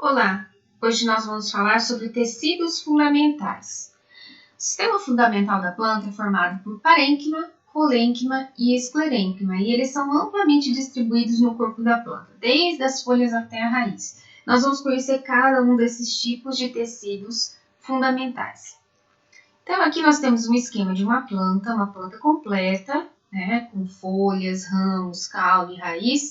Olá, hoje nós vamos falar sobre tecidos fundamentais. O sistema fundamental da planta é formado por parênquima, colênquima e esclerênquima, e eles são amplamente distribuídos no corpo da planta, desde as folhas até a raiz. Nós vamos conhecer cada um desses tipos de tecidos fundamentais. Então, aqui nós temos um esquema de uma planta completa, com folhas, ramos, caule, raiz,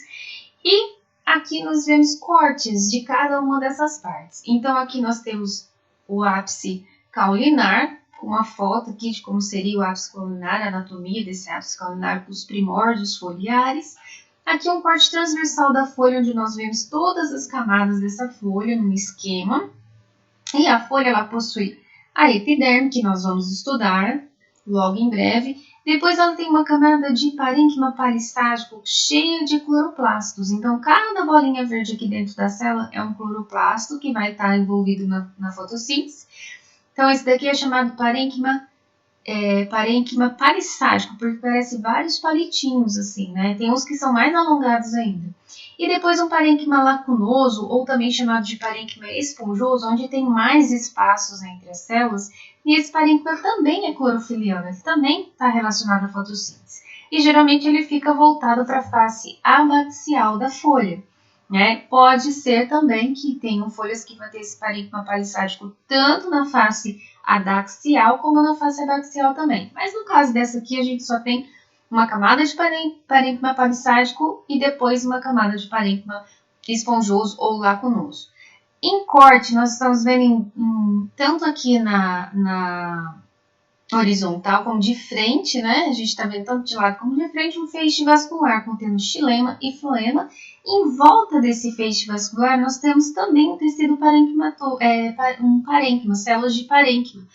e aqui nós vemos cortes de cada uma dessas partes. Então, aqui nós temos o ápice caulinar, com uma foto aqui de como seria o ápice caulinar, a anatomia desse ápice caulinar com os primórdios foliares. Aqui um corte transversal da folha, onde nós vemos todas as camadas dessa folha num esquema. E a folha ela possui a epiderme, que nós vamos estudar logo em breve. Depois ela tem uma camada de parênquima palisságico cheia de cloroplastos. Então, cada bolinha verde aqui dentro da célula é um cloroplasto que vai estar envolvido na fotossíntese. Então, esse daqui é chamado parênquima palisságico, porque parece vários palitinhos assim, né? Tem uns que são mais alongados ainda. E depois um parênquima lacunoso, ou também chamado de parênquima esponjoso, onde tem mais espaços entre as células. E esse parênquima também é clorofiliano, ele também está relacionado à fotossíntese. E geralmente ele fica voltado para a face abaxial da folha. Pode ser também que tenham folhas que vão ter esse parênquima palissádico tanto na face adaxial como na face abaxial também. Mas no caso dessa aqui, a gente só tem uma camada de parênquima palissádico e depois uma camada de parênquima esponjoso ou lacunoso. Em corte, nós estamos vendo tanto aqui na horizontal como de frente, né? A gente está vendo tanto de lado como de frente um feixe vascular contendo xilema e floema. Em volta desse feixe vascular, nós temos também um tecido parênquima, células de parênquima.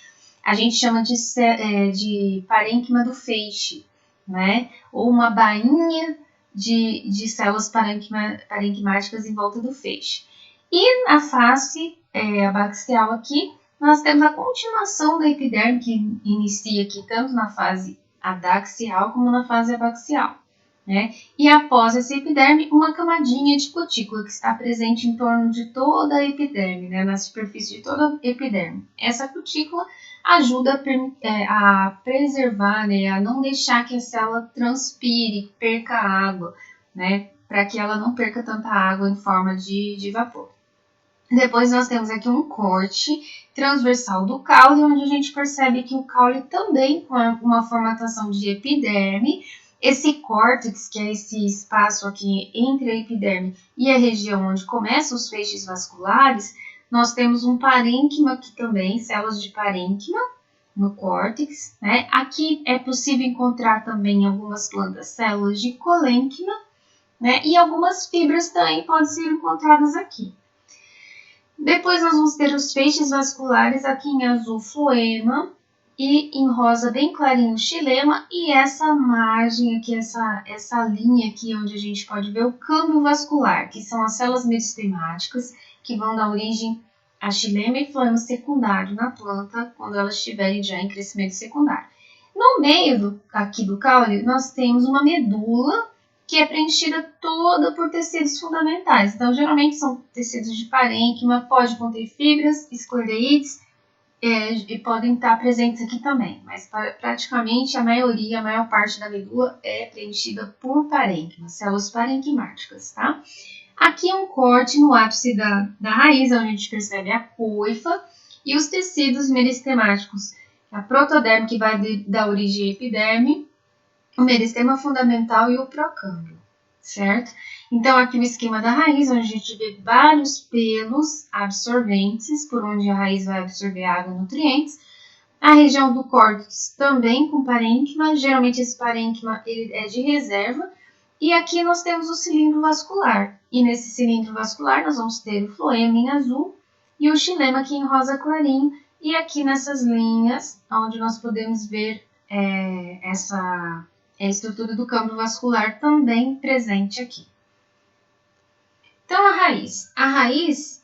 A gente chama de parênquima do feixe, né? Ou uma bainha de células parenquimáticas em volta do feixe. E na face abaxial aqui, nós temos a continuação da epiderme que inicia aqui tanto na fase adaxial como na fase abaxial. E após essa epiderme, uma camadinha de cutícula que está presente em torno de toda a epiderme, na superfície de toda a epiderme. Essa cutícula ajuda a preservar, a não deixar que a célula transpire, perca água, para que ela não perca tanta água em forma de vapor. Depois nós temos aqui um corte transversal do caule, onde a gente percebe que o caule também com uma formatação de epiderme. Esse córtex, que é esse espaço aqui entre a epiderme e a região onde começam os feixes vasculares, nós temos um parênquima aqui também, células de parênquima no córtex. Aqui é possível encontrar também em algumas plantas células de colênquima, e algumas fibras também podem ser encontradas aqui. Depois nós vamos ter os feixes vasculares, aqui em azul floema e em rosa bem clarinho xilema, e essa margem aqui, essa linha aqui onde a gente pode ver o câmbio vascular, que são as células meristemáticas que vão dar origem a xilema e floema secundário na planta quando elas estiverem já em crescimento secundário. No meio aqui do caule nós temos uma medula que é preenchida toda por tecidos fundamentais. Então, geralmente são tecidos de parênquima, pode conter fibras, esclereides, e podem estar presentes aqui também. Mas praticamente a maior parte da medula é preenchida por parênquima, células parenquimáticas, tá? Aqui um corte no ápice da raiz, onde a gente percebe a coifa e os tecidos meristemáticos. A protoderme, que vai dar origem à epiderme, o meristema fundamental e o procâmbio, certo? Então, aqui o esquema da raiz, onde a gente vê vários pelos absorventes, por onde a raiz vai absorver água e nutrientes. A região do córtex também com parênquima, geralmente esse parênquima ele é de reserva. E aqui nós temos o cilindro vascular, e nesse cilindro vascular nós vamos ter o floema em azul e o xilema aqui em rosa clarinho, e aqui nessas linhas, onde nós podemos ver essa estrutura do câmbio vascular também presente aqui. Então, a raiz,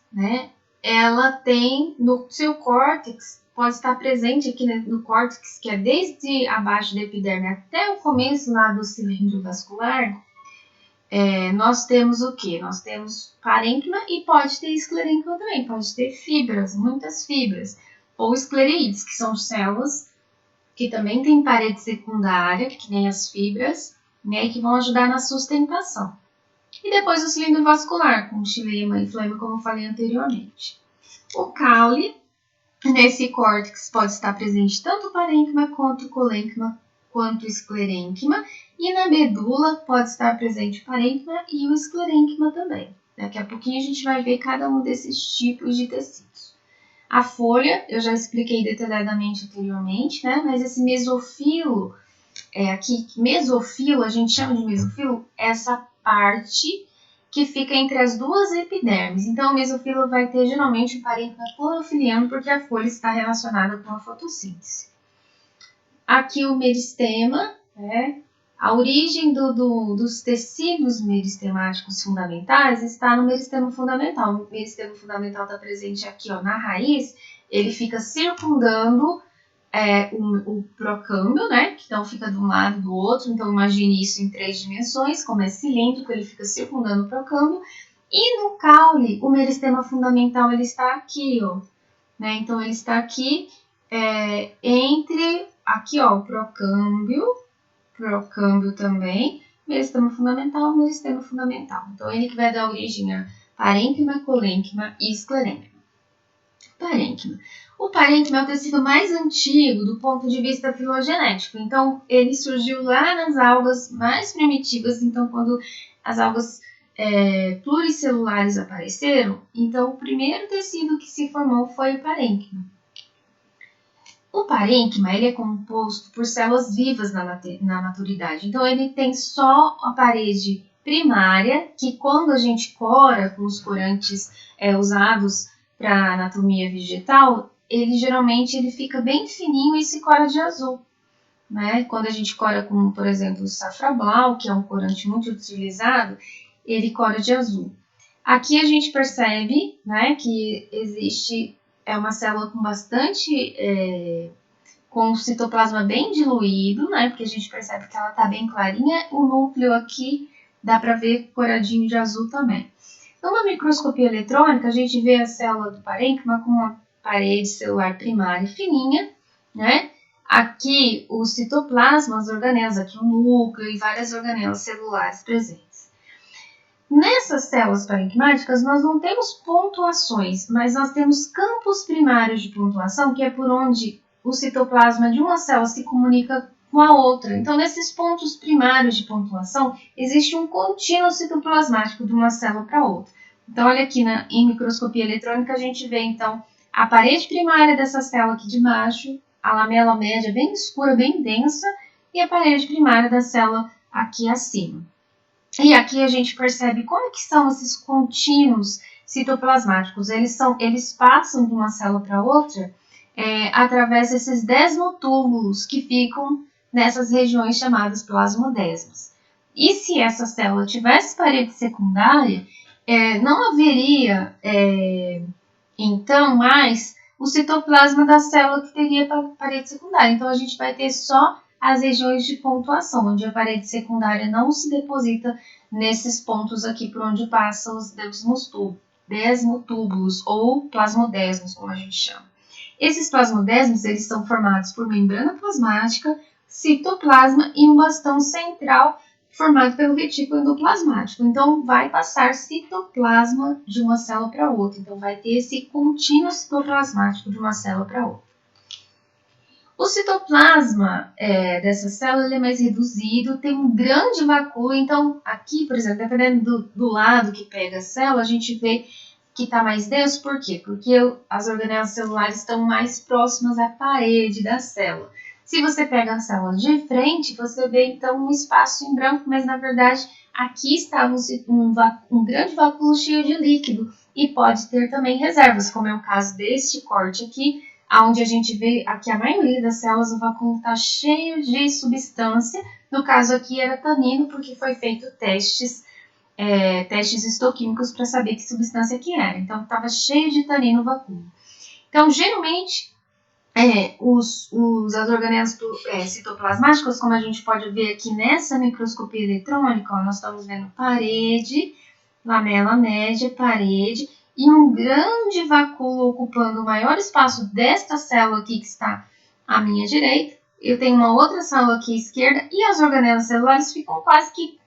ela tem no seu córtex, pode estar presente aqui no córtex, que é desde abaixo da epiderme até o começo lá do cilindro vascular, nós temos o quê? Nós temos parênquima e pode ter esclerênquima também, pode ter fibras, muitas fibras, ou esclereídes, que são células que também têm parede secundária, que nem as fibras, né, que vão ajudar na sustentação. E depois o cilindro vascular, com xilema e flema, como eu falei anteriormente. O caule, nesse córtex, pode estar presente tanto o parênquima quanto o colênquima, quanto o esclerênquima, e na medula pode estar presente o parênquima e o esclerênquima também. Daqui a pouquinho a gente vai ver cada um desses tipos de tecidos. A folha, eu já expliquei detalhadamente anteriormente, né? Mas esse mesofilo, aqui, mesofilo, a gente chama de mesofilo, essa parte que fica entre as duas epidermes. Então, o mesofilo vai ter geralmente o parênquima clorofiliano, porque a folha está relacionada com a fotossíntese. Aqui o meristema, né? A origem dos tecidos meristemáticos fundamentais está no meristema fundamental. O meristema fundamental está presente aqui, ó, na raiz. Ele fica circundando o procâmbio, né? Que então fica de um lado do outro. Então imagine isso em 3 dimensões, como é cilíndrico, ele fica circundando o procâmbio. E no caule, o meristema fundamental ele está aqui, ó, né? Então ele está aqui entre aqui, ó, o procâmbio também, meristema fundamental. Então, ele que vai dar origem a parênquima, colênquima e esclerênquima. Parênquima. O parênquima é o tecido mais antigo do ponto de vista filogenético. Então, ele surgiu lá nas algas mais primitivas. Então, quando as algas pluricelulares apareceram, então o primeiro tecido que se formou foi o parênquima. O parênquima ele é composto por células vivas na maturidade. Então, ele tem só a parede primária, que quando a gente cora com os corantes usados para anatomia vegetal, ele geralmente fica bem fininho e se cora de azul. Né? Quando a gente cora com, por exemplo, o safrablau, que é um corante muito utilizado, ele cora de azul. Aqui a gente percebe, né, que existe uma célula com bastante, com o citoplasma bem diluído, né, porque a gente percebe que ela está bem clarinha. O núcleo aqui dá para ver coradinho de azul também. Numa microscopia eletrônica, a gente vê a célula do parênquima com uma parede celular primária fininha, né? Aqui o citoplasma, as organelas, aqui o núcleo e várias organelas celulares presentes. Nessas células parênquimáticas, nós não temos pontuações, mas nós temos campos primários de pontuação, que é por onde o citoplasma de uma célula se comunica com a outra. Então, nesses pontos primários de pontuação, existe um contínuo citoplasmático de uma célula para outra. Então, olha aqui em microscopia eletrônica, a gente vê, então, a parede primária dessa célula aqui de baixo, a lamela média bem escura, bem densa, e a parede primária da célula aqui acima. E aqui a gente percebe como que são esses contínuos citoplasmáticos. Eles passam de uma célula para outra através desses desmotúbulos que ficam nessas regiões chamadas plasmodesmas. E se essa célula tivesse parede secundária, não haveria, então, mais o citoplasma da célula que teria parede secundária. Então, a gente vai ter só as regiões de pontuação, onde a parede secundária não se deposita nesses pontos aqui por onde passam os desmotúbulos ou plasmodesmos, como a gente chama. Esses plasmodesmos, eles são formados por membrana plasmática, citoplasma e um bastão central formado pelo retículo endoplasmático. Então, vai passar citoplasma de uma célula para outra. Então, vai ter esse contínuo citoplasmático de uma célula para outra. O citoplasma dessa célula ele é mais reduzido, tem um grande vacúolo. Então, aqui, por exemplo, dependendo do lado que pega a célula, a gente vê que está mais denso. Por quê? Porque as organelas celulares estão mais próximas à parede da célula. Se você pega a célula de frente, você vê então um espaço em branco, mas na verdade aqui está um grande vacúolo cheio de líquido e pode ter também reservas, como é o caso deste corte aqui, onde a gente vê aqui a maioria das células, o vacúolo está cheio de substância. No caso aqui era tanino, porque foi feito testes histoquímicos para saber que substância que era. Então estava cheio de tanino o vacúolo. Então geralmente as organelas citoplasmáticas, como a gente pode ver aqui nessa microscopia eletrônica, ó, nós estamos vendo parede, lamela média, parede, e um grande vacúolo ocupando o maior espaço desta célula aqui que está à minha direita. Eu tenho uma outra célula aqui à esquerda, e as organelas celulares ficam quase que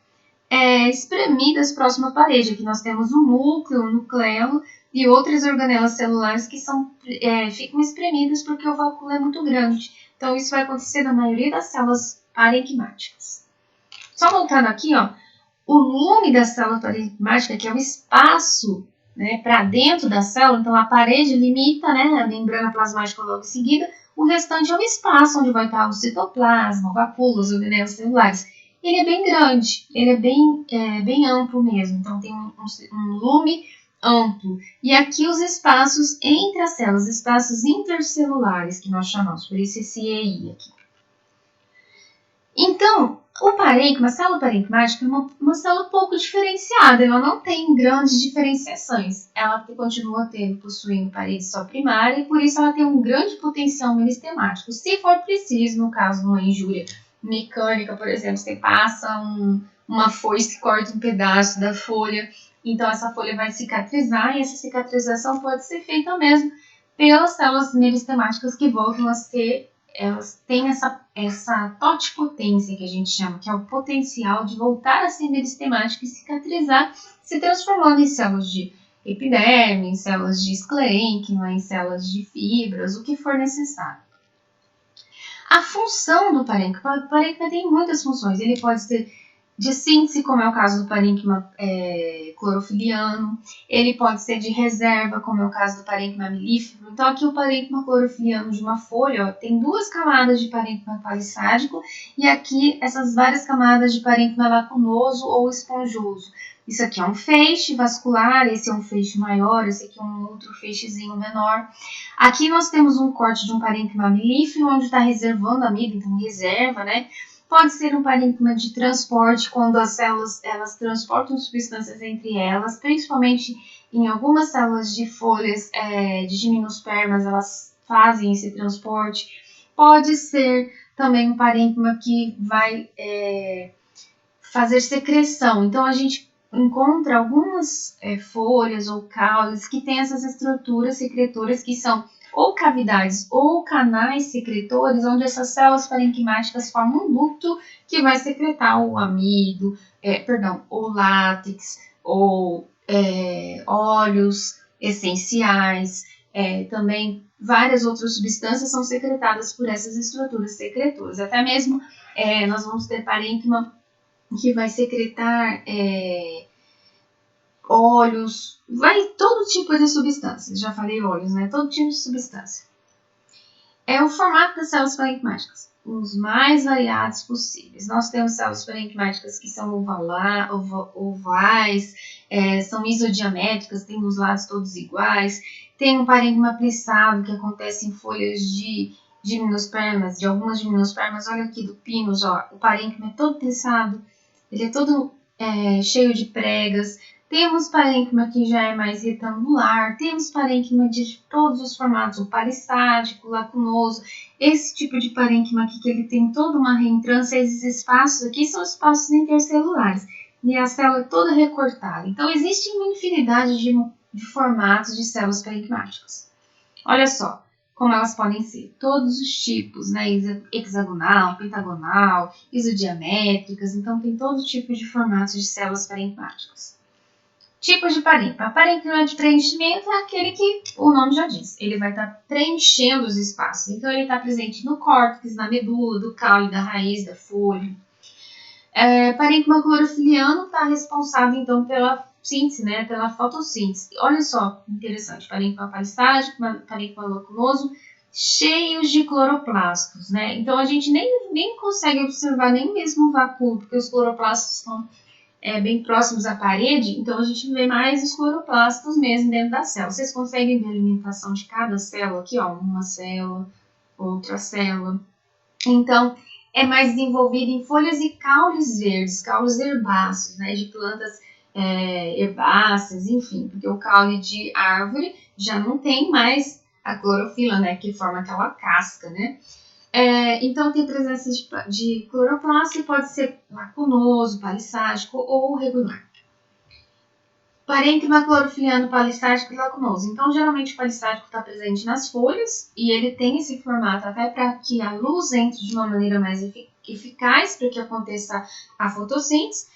espremidas próximo à parede. Aqui nós temos o núcleo, o nucleolo, e outras organelas celulares que ficam espremidas porque o vacúolo é muito grande. Então, isso vai acontecer na maioria das células parenquimáticas. Só voltando aqui, ó, o lume da célula parenquimática, que é o espaço, né, para dentro da célula, então a parede limita, né, a membrana plasmática logo em seguida, o restante é um espaço onde vai estar o citoplasma, o vacúolo, as organelas celulares. Ele é bem grande, ele é bem amplo mesmo, então tem um lume amplo. E aqui os espaços entre as células, espaços intercelulares que nós chamamos, por isso esse EI aqui. Então, o parênquima, a célula parenquimática é uma célula pouco diferenciada, ela não tem grandes diferenciações. Ela continua possuindo parede só primária e por isso ela tem um grande potencial meristemático. Se for preciso, no caso de uma injúria mecânica, por exemplo, você passa uma foice que corta um pedaço da folha, então essa folha vai cicatrizar e essa cicatrização pode ser feita mesmo pelas células meristemáticas que voltam a ser, elas têm essa totipotência que a gente chama, que é o potencial de voltar a ser meristemática e cicatrizar, se transformando em células de epiderme, em células de esclerênquima, em células de fibras, o que for necessário. A função do parênquima, o parênquima tem muitas funções, ele pode ser de síntese, como é o caso do parênquima clorofiliano, ele pode ser de reserva, como é o caso do parênquima melífero. Então aqui o parênquima clorofiliano de uma folha, ó, tem 2 camadas de parênquima palissádico e aqui essas várias camadas de parênquima lacunoso ou esponjoso. Isso aqui é um feixe vascular, esse é um feixe maior, esse aqui é um outro feixezinho menor. Aqui nós temos um corte de um parênquima melífero, onde está reservando a amido, então reserva, né? Pode ser um parênquima de transporte, quando as células elas transportam substâncias entre elas, principalmente em algumas células de folhas de gimnospermas, elas fazem esse transporte. Pode ser também um parênquima que vai fazer secreção. Então, a gente encontra algumas folhas ou caules que têm essas estruturas secretoras que são ou cavidades ou canais secretores, onde essas células parenquimáticas formam um ducto que vai secretar o amido, ou látex, ou óleos essenciais, também várias outras substâncias são secretadas por essas estruturas secretoras. Até mesmo nós vamos ter parênquima que vai secretar óleos, todo tipo de substâncias. Já falei óleos, né? Todo tipo de substância. É o formato das células parenquimáticas, os mais variados possíveis. Nós temos células parenquimáticas que são ovais, são isodiamétricas, tem os lados todos iguais. Tem um parênquima plissado que acontece em folhas de gimnospermas, de algumas gimnospermas. Olha aqui do pinus, ó, o parênquima é todo plissado, ele é todo cheio de pregas. Temos parênquima que já é mais retangular, temos parênquima de todos os formatos, o palissádico, lacunoso, esse tipo de parênquima aqui que ele tem toda uma reentrância, esses espaços aqui são espaços intercelulares, e a célula é toda recortada. Então, existe uma infinidade de formatos de células parenquimáticas. Olha só como elas podem ser, todos os tipos, né? Hexagonal, pentagonal, isodiamétricas, então tem todo tipo de formatos de células parenquimáticas. Tipos de parênquima. A parênquima de preenchimento é aquele que o nome já diz. Ele vai estar preenchendo os espaços. Então, ele está presente no córtex, na medula, do caule, da raiz, da folha. Parênquima clorofiliano está responsável, então, pela síntese, né? Pela fotossíntese. Olha só, interessante. Parênquima palissádico, parênquima lacunoso, cheios de cloroplastos, né? Então, a gente nem consegue observar nem mesmo o vacúolo, porque os cloroplastos estão bem próximos à parede, então a gente vê mais os cloroplastos mesmo dentro da célula. Vocês conseguem ver a alimentação de cada célula aqui, ó, uma célula, outra célula. Então, é mais desenvolvido em folhas e caules verdes, caules herbáceos, né, de plantas herbáceas, enfim, porque o caule de árvore já não tem mais a clorofila, né, que forma aquela casca, né? Então tem presença de cloroplasto e pode ser lacunoso, palissádico ou regular. Parênquima clorofiliano, palissádico e lacunoso. Então, geralmente o palissádico está presente nas folhas e ele tem esse formato até para que a luz entre de uma maneira mais eficaz para que aconteça a fotossíntese.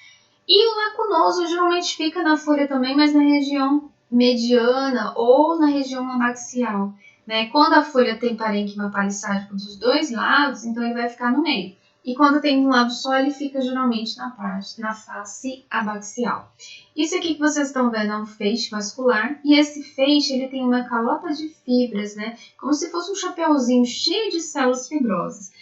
E o lacunoso geralmente fica na folha também, mas na região mediana ou na região abaxial. Né? Quando a folha tem parênquima palissádico dos dois lados, então ele vai ficar no meio. E quando tem um lado só, ele fica geralmente na face abaxial. Isso aqui que vocês estão vendo é um feixe vascular, e esse feixe ele tem uma calota de fibras, né? Como se fosse um chapeuzinho cheio de células fibrosas,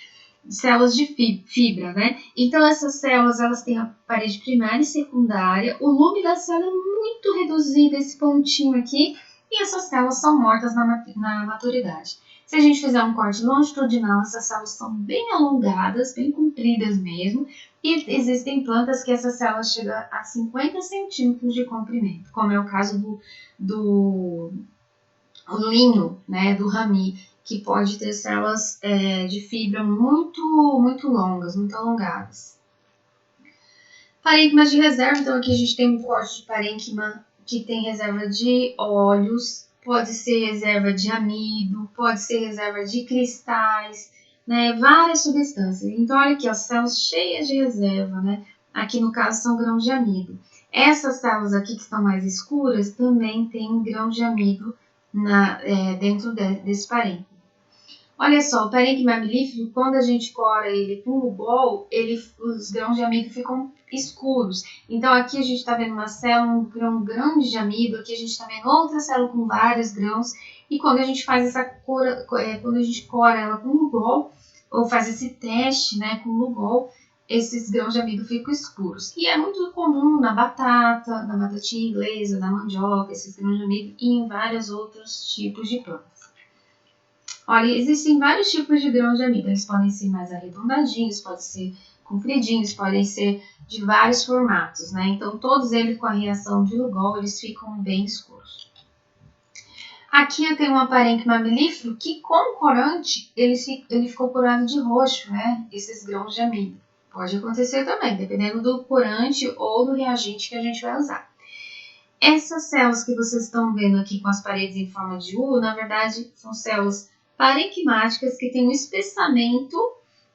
células de fibra, né? Então essas células elas têm a parede primária e secundária, o lume da célula é muito reduzido, esse pontinho aqui, e essas células são mortas na maturidade. Se a gente fizer um corte longitudinal, essas células são bem alongadas, bem compridas mesmo, e existem plantas que essas células chegam a 50 centímetros de comprimento, como é o caso do linho, né, do rami, que pode ter células de fibra muito longas, muito alongadas. Parênquimas de reserva, então aqui a gente tem um corte de parênquima que tem reserva de óleos, pode ser reserva de amido, pode ser reserva de cristais, né, várias substâncias. Então olha aqui, ó, células cheias de reserva, né? Aqui no caso são grãos de amido. Essas células aqui que estão mais escuras também têm grão de amido dentro desse parênquima. Olha só, o parênquima melífero, quando a gente cora ele com Lugol, os grãos de amido ficam escuros. Então aqui a gente está vendo uma célula, um grão grande de amido, aqui a gente está vendo outra célula com vários grãos. E quando a gente faz essa cora, quando a gente cora ela com Lugol, ou faz esse teste, né, com Lugol, esses grãos de amido ficam escuros. E é muito comum na batata, na batatinha inglesa, na mandioca, esses grãos de amido e em vários outros tipos de plantas. Olha, existem vários tipos de grãos de amido. Eles podem ser mais arredondadinhos, podem ser compridinhos, podem ser de vários formatos, né? Então, todos eles com a reação de Lugol, eles ficam bem escuros. Aqui eu tenho um parênquima melífero que, com corante, ele ficou corado de roxo, né? Esses grãos de amido. Pode acontecer também, dependendo do corante ou do reagente que a gente vai usar. Essas células que vocês estão vendo aqui com as paredes em forma de U, na verdade, são células parênquimáticas que têm um espessamento,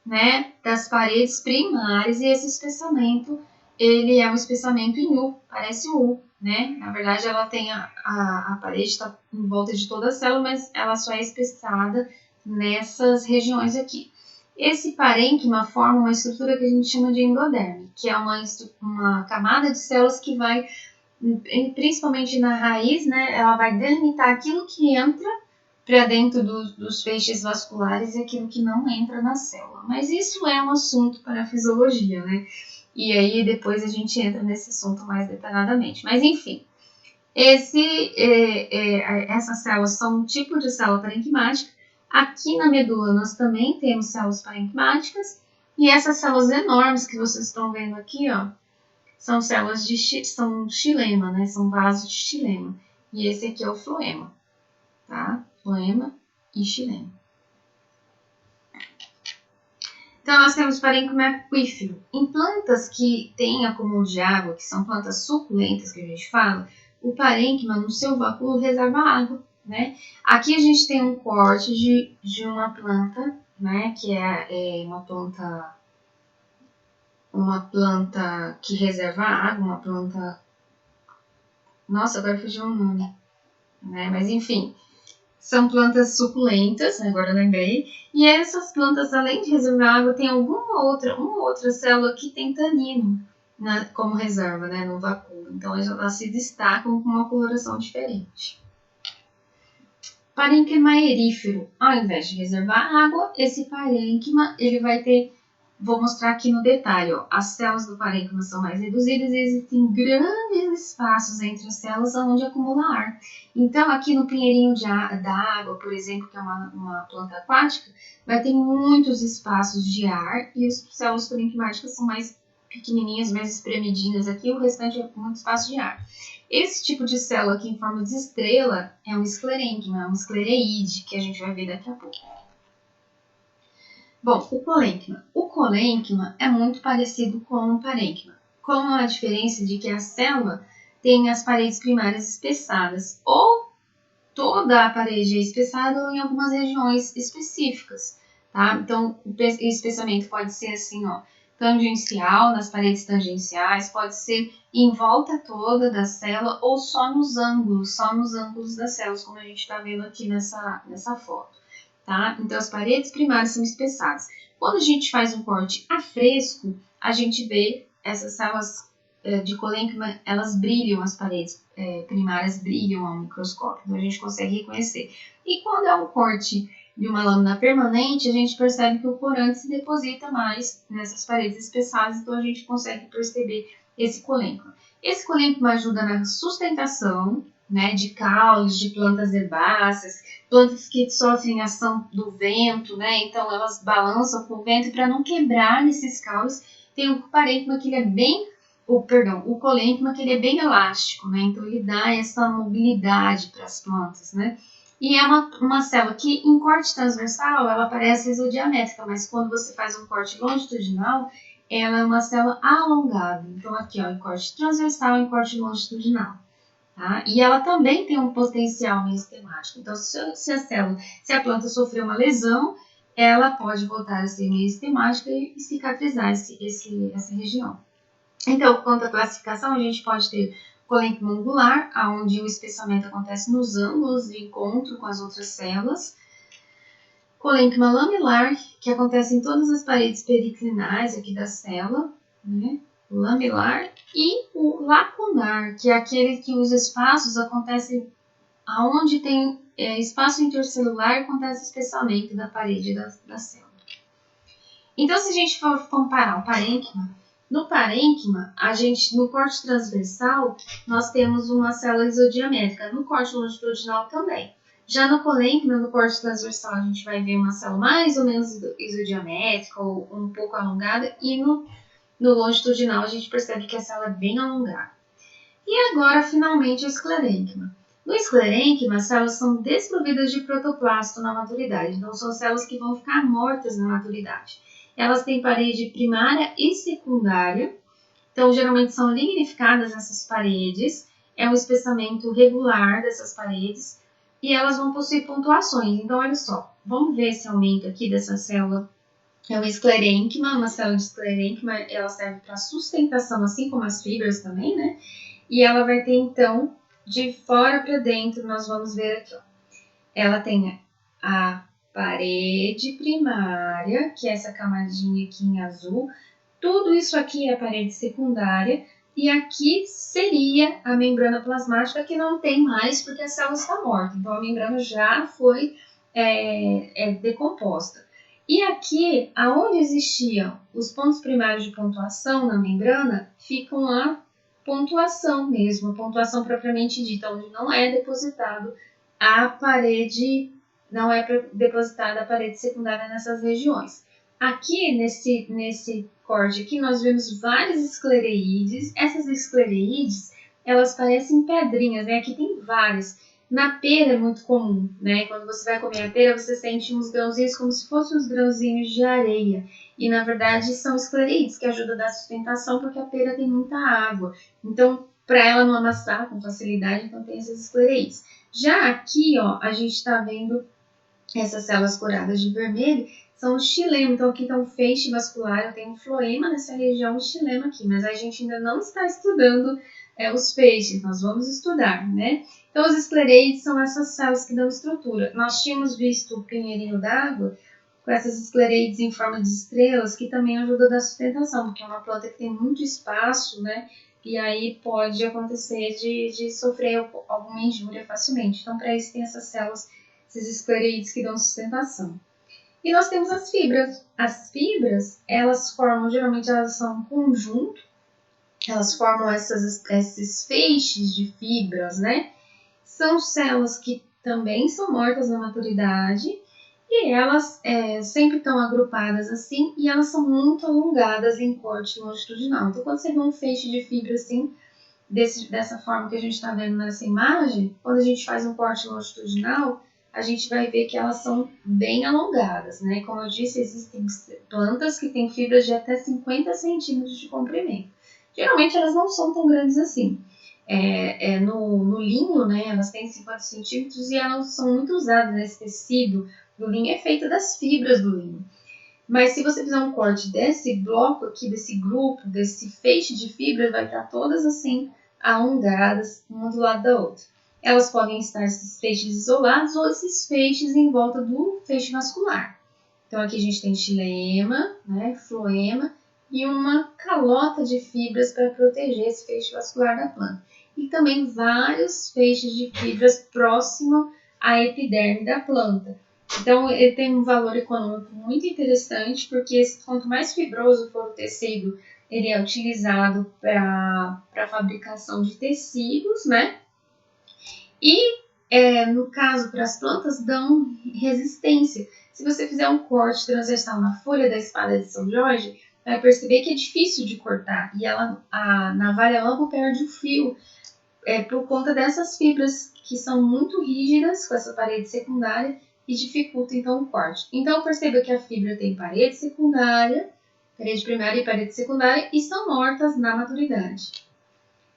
né, das paredes primárias, e esse espessamento, ele é um espessamento em U, parece U, né? Na verdade, ela tem a parede está em volta de toda a célula, mas ela só é espessada nessas regiões aqui. Esse parênquima forma uma estrutura que a gente chama de endoderme, que é uma camada de células que vai, principalmente na raiz, né, ela vai delimitar aquilo que entra para dentro dos feixes vasculares e aquilo que não entra na célula. Mas isso é um assunto para a fisiologia, né? E aí depois a gente entra nesse assunto mais detalhadamente. Mas enfim, essas células são um tipo de célula parênquimática. Aqui na medula nós também temos células parênquimáticas. E essas células enormes que vocês estão vendo aqui, ó, são células são xilema, né? São vasos de xilema. E esse aqui é o floema, tá? Floema e xilema. Então, nós temos parênquima aquífero. Em plantas que têm acúmulo de água, que são plantas suculentas que a gente fala, o parênquima no seu báculo reserva água, né? Aqui a gente tem um corte de uma planta, né? Que é uma planta que reserva água, uma planta... Nossa, agora fugiu o nome, né? Mas enfim... São plantas suculentas, agora eu lembrei. E essas plantas, além de reservar água, tem uma outra célula que tem tanino como reserva, né, no vacúolo. Então, elas se destacam com uma coloração diferente. Parênquima erífero. Ao invés de reservar água, esse parênquima ele vai ter... Vou mostrar aqui no detalhe, ó. As células do parênquima são mais reduzidas e existem grandes espaços entre as células onde acumula ar. Então, aqui no pinheirinho da água, por exemplo, que é uma planta aquática, vai ter muitos espaços de ar e as células parênquimáticas são mais pequenininhas, mais espremidinhas aqui, o restante é muito espaço de ar. Esse tipo de célula aqui em forma de estrela é um esclerênquima, é um esclereide, que a gente vai ver daqui a pouco. Bom, o colênquima. O colênquima é muito parecido com o parênquima, com a diferença de que a célula tem as paredes primárias espessadas, ou toda a parede é espessada ou em algumas regiões específicas, tá? Então, o espessamento pode ser assim, ó, tangencial, nas paredes tangenciais, pode ser em volta toda da célula ou só nos ângulos das células, como a gente está vendo aqui nessa foto, tá? Então, as paredes primárias são espessadas. Quando a gente faz um corte a fresco, a gente vê essas células de colênquima, elas brilham, as paredes primárias brilham ao microscópio, então a gente consegue reconhecer. E quando é um corte de uma lâmina permanente, a gente percebe que o corante se deposita mais nessas paredes espessadas, então a gente consegue perceber esse colênquima. Esse colênquima ajuda na sustentação, né, de caules, de plantas herbáceas, plantas que sofrem ação do vento, né, então elas balançam com o vento, e para não quebrar nesses caules, tem o parênquima que ele é bem o colênquima, que ele é bem elástico, né? Então ele dá essa mobilidade para as plantas, né? E é uma célula que em corte transversal ela parece isodiamétrica, mas quando você faz um corte longitudinal, ela é uma célula alongada. Então aqui, ó, em corte transversal e em corte longitudinal. Tá? E ela também tem um potencial meristemático. Então, se a planta sofrer uma lesão, ela pode voltar a ser meristemática e cicatrizar essa região. Então, quanto à classificação, a gente pode ter colênquima angular, onde o espessamento acontece nos ângulos de encontro com as outras células. Colênquima lamilar, que acontece em todas as paredes periclinais aqui da célula, né? Lamilar. E o lacunar, que é aquele que os espaços acontecem aonde tem espaço intercelular, acontece o espessamento da parede da célula. Então, se a gente for comparar o parênquima, no parênquima, no corte transversal, nós temos uma célula isodiamétrica, no corte longitudinal também. Já no colênquima, no corte transversal, a gente vai ver uma célula mais ou menos isodiamétrica ou um pouco alongada, e no longitudinal a gente percebe que a célula é bem alongada. E agora, finalmente, o esclerênquima. No esclerênquima, as células são desprovidas de protoplasto na maturidade, então são células que vão ficar mortas na maturidade. Elas têm parede primária e secundária, então geralmente são lignificadas essas paredes, é um espessamento regular dessas paredes, e elas vão possuir pontuações. Então, olha só, vamos ver esse aumento aqui dessa célula. É uma esclerênquima, uma célula de esclerênquima, ela serve para sustentação, assim como as fibras também, né? E ela vai ter, então, de fora para dentro, nós vamos ver aqui, ó. Ela tem a parede primária, que é essa camadinha aqui em azul. Tudo isso aqui é a parede secundária. E aqui seria a membrana plasmática, que não tem mais porque a célula está morta. Então, a membrana já foi decomposta. E aqui, aonde existiam os pontos primários de pontuação na membrana, ficam a pontuação mesmo, a pontuação propriamente dita, onde não é depositado a parede, não é depositada a parede secundária nessas regiões. Aqui, nesse corte aqui, nós vemos várias esclereídes. Essas esclereídes, elas parecem pedrinhas, né? Aqui tem várias. Na pera é muito comum, né? Quando você vai comer a pera, você sente uns grãozinhos como se fossem uns grãozinhos de areia. E, na verdade, são esclereídes que ajudam a dar sustentação, porque a pera tem muita água. Então, para ela não amassar com facilidade, então tem esses esclereídes. Já aqui, ó, a gente está vendo essas células coroadas de vermelho, são os xilema. Então, aqui está um feixe vascular, eu tenho um floema nessa região, um xilema aqui. Mas a gente ainda não está estudando os feixes, nós vamos estudar, né? Então, os esclereídes são essas células que dão estrutura. Nós tínhamos visto o pinheirinho d'água com essas esclereídes em forma de estrelas, que também ajuda a dar sustentação, porque é uma planta que tem muito espaço, né? E aí pode acontecer de sofrer alguma injúria facilmente. Então, para isso tem essas células, esses esclereídes que dão sustentação. E nós temos as fibras. As fibras, geralmente elas são um conjunto, elas formam esses feixes de fibras, né? São células que também são mortas na maturidade, e E elas sempre estão agrupadas assim e elas são muito alongadas em corte longitudinal. Então, quando você vê um feixe de fibra assim, dessa forma que a gente está vendo nessa imagem, quando a gente faz um corte longitudinal, a gente vai ver que elas são bem alongadas, né? Como eu disse, existem plantas que têm fibras de até 50 centímetros de comprimento. Geralmente elas não são tão grandes assim. No linho, né, elas têm 50 centímetros e elas são muito usadas nesse tecido do linho, é feito das fibras do linho. Mas se você fizer um corte desse bloco aqui, desse grupo, desse feixe de fibras, vai estar todas assim, alongadas, uma do lado da outra. Elas podem estar esses feixes isolados ou esses feixes em volta do feixe vascular. Então aqui a gente tem xilema, né, floema e uma calota de fibras para proteger esse feixe vascular da planta. E também vários feixes de fibras próximo à epiderme da planta. Então, ele tem um valor econômico muito interessante, porque quanto mais fibroso for o tecido, ele é utilizado para a fabricação de tecidos, né? E, no caso, para as plantas, dão resistência. Se você fizer um corte transversal na folha da espada de São Jorge, vai perceber que é difícil de cortar. E a navalha lampo perde o fio por conta dessas fibras que são muito rígidas com essa parede secundária e dificulta então o corte. Então perceba que a fibra tem parede secundária, parede primária e parede secundária e são mortas na maturidade.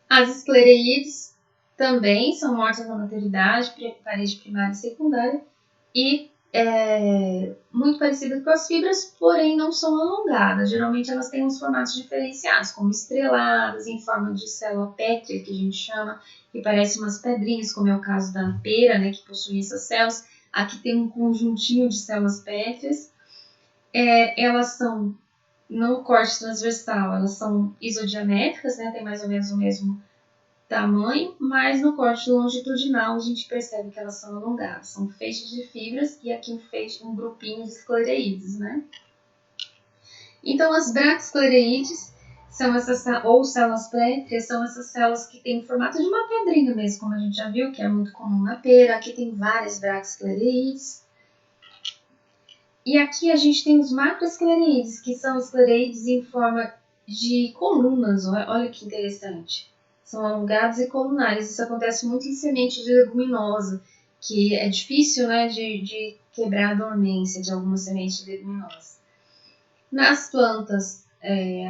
As esclereídes também são mortas na maturidade, parede primária e secundária e muito parecidas com as fibras, porém não são alongadas. Geralmente elas têm uns formatos diferenciados, como estreladas, em forma de célula pétrea, que a gente chama, que parecem umas pedrinhas, como é o caso da pera, né, que possui essas células. Aqui tem um conjuntinho de células pétreas. Elas são, no corte transversal, elas são isodiamétricas, né, tem mais ou menos o mesmo tamanho, mas no corte longitudinal a gente percebe que elas são alongadas. São feixes de fibras e aqui um grupinho de esclereídes, né? Então, as braquisclereídes são essas, ou células pétreas, são essas células que têm o formato de uma pedrinha mesmo, como a gente já viu, que é muito comum na pera. Aqui tem várias braquisclereídes. E aqui a gente tem os macroesclereídes, que são esclereídes em forma de colunas. Olha que interessante. São alongados e colunares. Isso acontece muito em semente de leguminosa, que é difícil, né, de quebrar a dormência de alguma semente de leguminosa. Nas plantas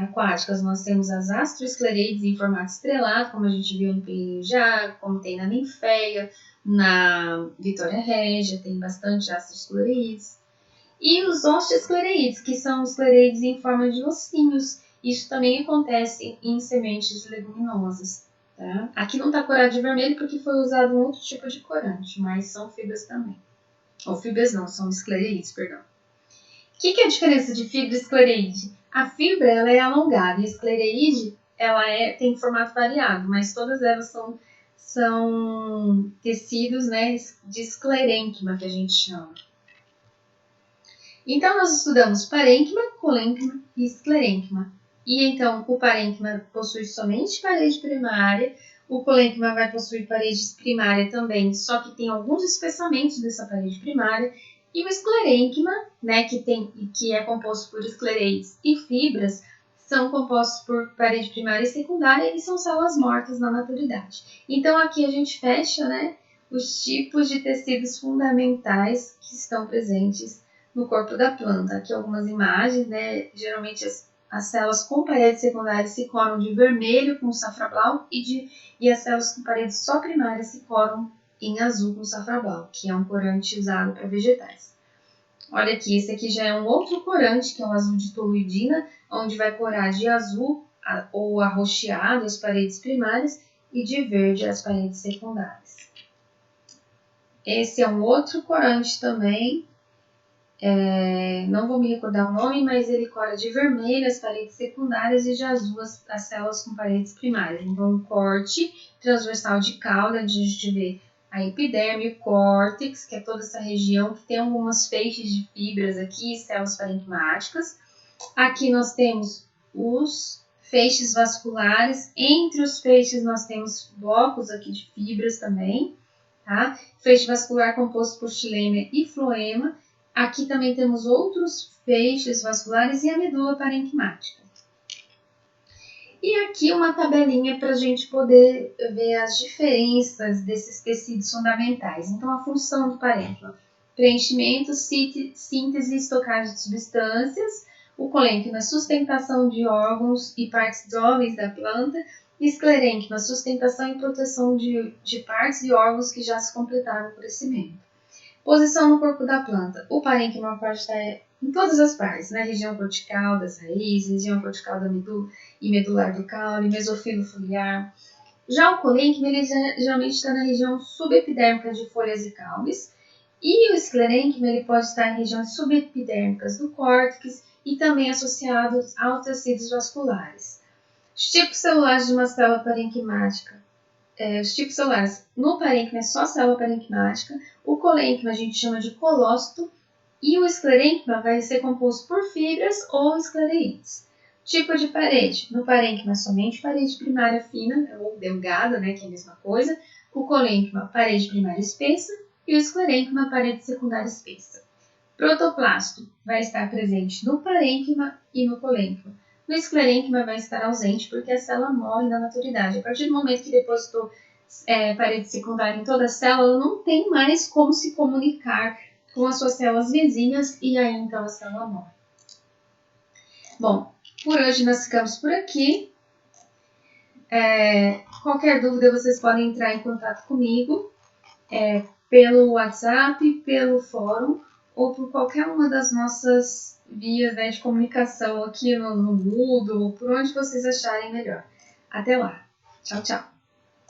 aquáticas, nós temos as astroesclereídes em formato estrelado, como a gente viu no pelinho de água, como tem na ninféia, na Vitória Régia, tem bastante astroesclereídes. E os osteosclereídes, que são esclereídes em forma de ossinhos. Isso também acontece em sementes de leguminosas. Tá? Aqui não está corado de vermelho porque foi usado um outro tipo de corante, mas são fibras também. Ou fibras não, são esclereídes, perdão. O que é a diferença de fibra e esclereíde? A fibra ela é alongada e a esclereíde ela tem formato variado, mas todas elas são tecidos, né, de esclerênquima, que a gente chama. Então, nós estudamos parênquima, colênquima e esclerênquima. E então, o parênquima possui somente parede primária, o colênquima vai possuir parede primária também, só que tem alguns espessamentos dessa parede primária, e o esclerênquima, né, que é composto por esclereídes e fibras, são compostos por parede primária e secundária e são células mortas na maturidade. Então, aqui a gente fecha, né, os tipos de tecidos fundamentais que estão presentes no corpo da planta. Aqui algumas imagens, né? Geralmente as células com paredes secundárias se coram de vermelho com safra-blau e as células com paredes só primárias se coram em azul com safra-blau, que é um corante usado para vegetais. Olha aqui, esse aqui já é um outro corante, que é o azul de toluidina, onde vai corar de azul ou arroxeado as paredes primárias e de verde as paredes secundárias. Esse é um outro corante também, não vou me recordar o nome, mas ele cora de vermelho as paredes secundárias e de azul as células com paredes primárias. Então, um corte transversal de cauda, onde a gente vê a epiderme, o córtex, que é toda essa região que tem algumas feixes de fibras aqui, células parenquimáticas. Aqui nós temos os feixes vasculares. Entre os feixes nós temos blocos aqui de fibras também, tá? Feixe vascular composto por xilema e floema. Aqui também temos outros feixes vasculares e a medula parênquimática. E aqui uma tabelinha para a gente poder ver as diferenças desses tecidos fundamentais. Então, a função do parênquima: preenchimento, síntese e estocagem de substâncias. O colênquima: sustentação de órgãos e partes móveis da planta. Esclerênquima: sustentação e proteção de partes e órgãos que já se completaram o crescimento. Posição no corpo da planta: o parênquima pode estar em todas as partes, na região cortical das raízes, região cortical da medula e medular do caule, mesofilo foliar. Já o colênquima, ele geralmente está na região subepidérmica de folhas e caules, e o esclerênquima, ele pode estar em regiões subepidérmicas do córtex e também associado aos tecidos vasculares. Os tipos celulares de uma célula parênquimática. Os tipos celulares: no parênquima é só célula parênquimática, o colênquima a gente chama de colócito, e o esclerênquima vai ser composto por fibras ou esclereites. Tipo de parede: no parênquima somente parede primária fina ou delgada, né, que é a mesma coisa. O colênquima, parede primária espessa, e o esclerênquima, parede secundária espessa. Protoplasto vai estar presente no parênquima e no colênquima. No esclerênquima vai estar ausente porque a célula morre na maturidade. A partir do momento que depositou parede secundária em toda a célula, ela não tem mais como se comunicar com as suas células vizinhas e aí então a célula morre. Bom, por hoje nós ficamos por aqui. Qualquer dúvida vocês podem entrar em contato comigo pelo WhatsApp, pelo fórum ou por qualquer uma das nossas vias, né, de comunicação aqui no Moodle ou por onde vocês acharem melhor. Até lá. Tchau, tchau.